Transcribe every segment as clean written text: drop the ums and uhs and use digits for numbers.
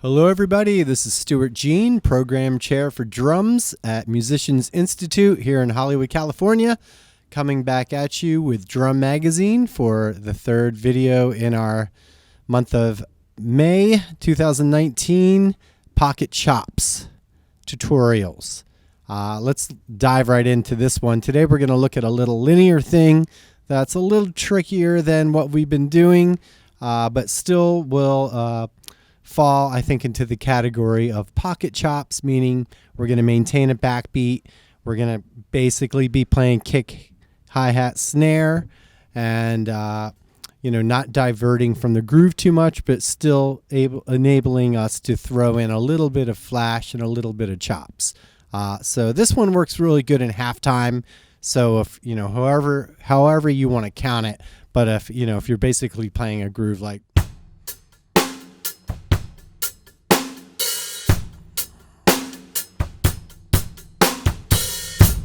Hello everybody, this is Stuart Jean, Program Chair for Drums at Musicians Institute here in Hollywood, California, coming back at you with Drum Magazine for the third video in our month of May 2019 Pocket Chops tutorials. Let's dive right into this one. Today we're going to look at a little linear thing that's a little trickier than what we've been doing, but still will fall, I think, into the category of pocket chops, meaning we're going to maintain a backbeat. We're going to basically be playing kick, hi-hat, snare, and not diverting from the groove too much, but still enabling us to throw in a little bit of flash and a little bit of chops. So this one works really good in halftime. So if however you want to count it, but if you're basically playing a groove like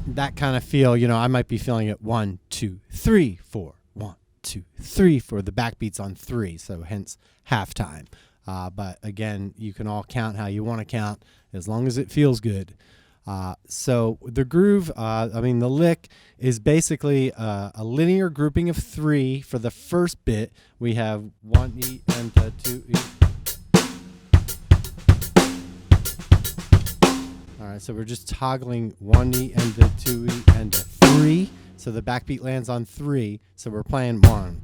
that kind of feel, I might be feeling it 1, 2, 3, 4, 1, 2, 3, 4. The backbeat's on 3, so hence halftime. But again, you can all count how you want to count as long as it feels good. So the groove, the lick is basically a linear grouping of 3 for the first bit. We have 1 E and 2 E. All right, so we're just toggling 1 E and 2 E and 3. So the backbeat lands on 3. So we're playing 1.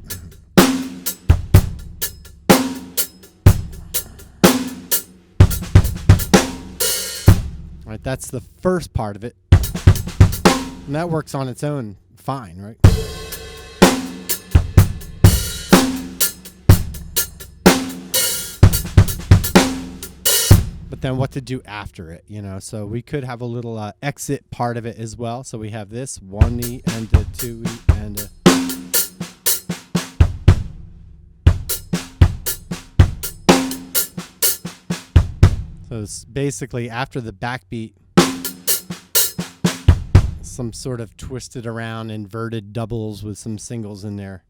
All right, that's the first part of it. And that works on its own fine, right? But then what to do after it, So we could have a little exit part of it as well. So we have this 1 E and 2 E and So it's basically after the backbeat, some sort of twisted around inverted doubles with some singles in there.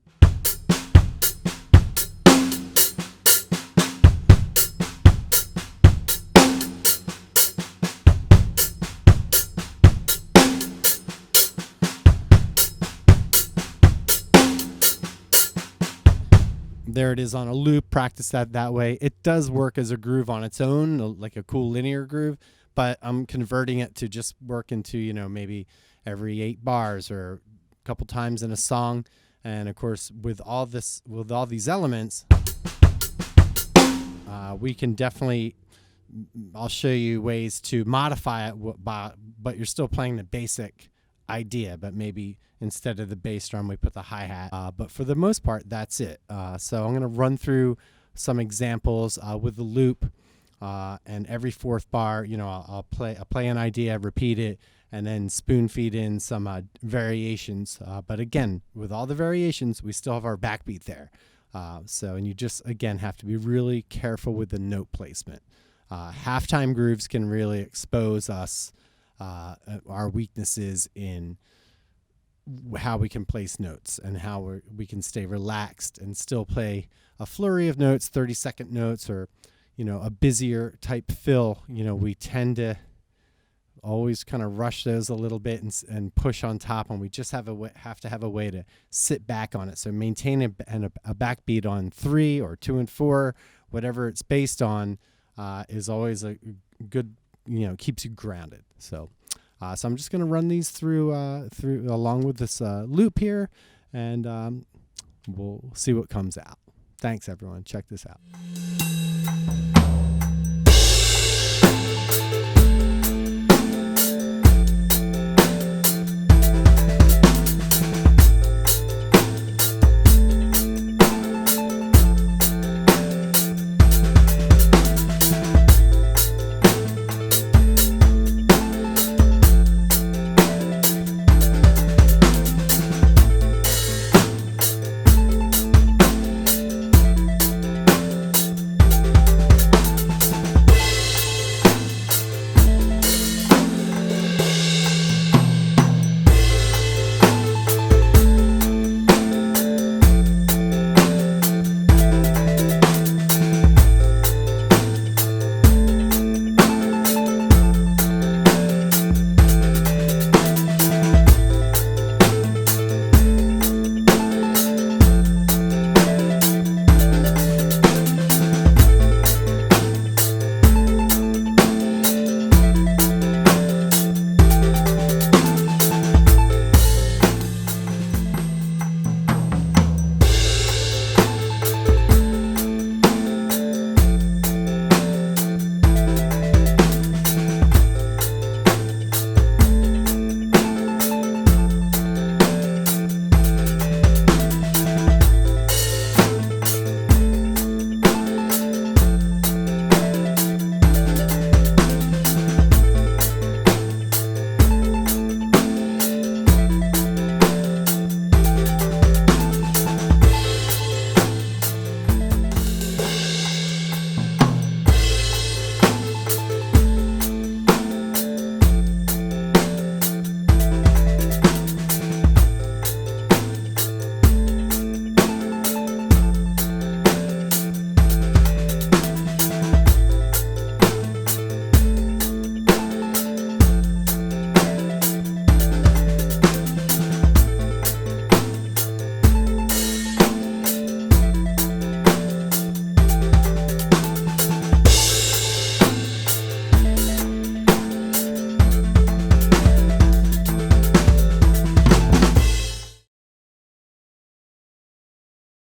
There it is on a loop. Practice that way. It does work as a groove on its own, like a cool linear groove, but I'm converting it to just work into, maybe every 8 bars or a couple times in a song. And of course, with all these elements, we can definitely, I'll show you ways to modify it, but you're still playing the basic idea, but maybe instead of the bass drum we put the hi-hat, but for the most part that's it. So I'm going to run through some examples with the loop, and every 4th bar, I'll play an idea, repeat it, and then spoon feed in some variations, but again, with all the variations we still have our backbeat there. And you just again have to be really careful with the note placement. Halftime grooves can really expose us our weaknesses in how we can place notes and how we can stay relaxed and still play a flurry of notes, 30-second notes, or a busier type fill. We tend to always kind of rush those a little bit and push on top, and we just have to have a way to sit back on it. So maintain a backbeat on 3 or 2 and 4, whatever it's based on, is always a good, keeps you grounded. So I'm just going to run these through along with this loop here, and we'll see what comes out. Thanks, everyone. Check this out.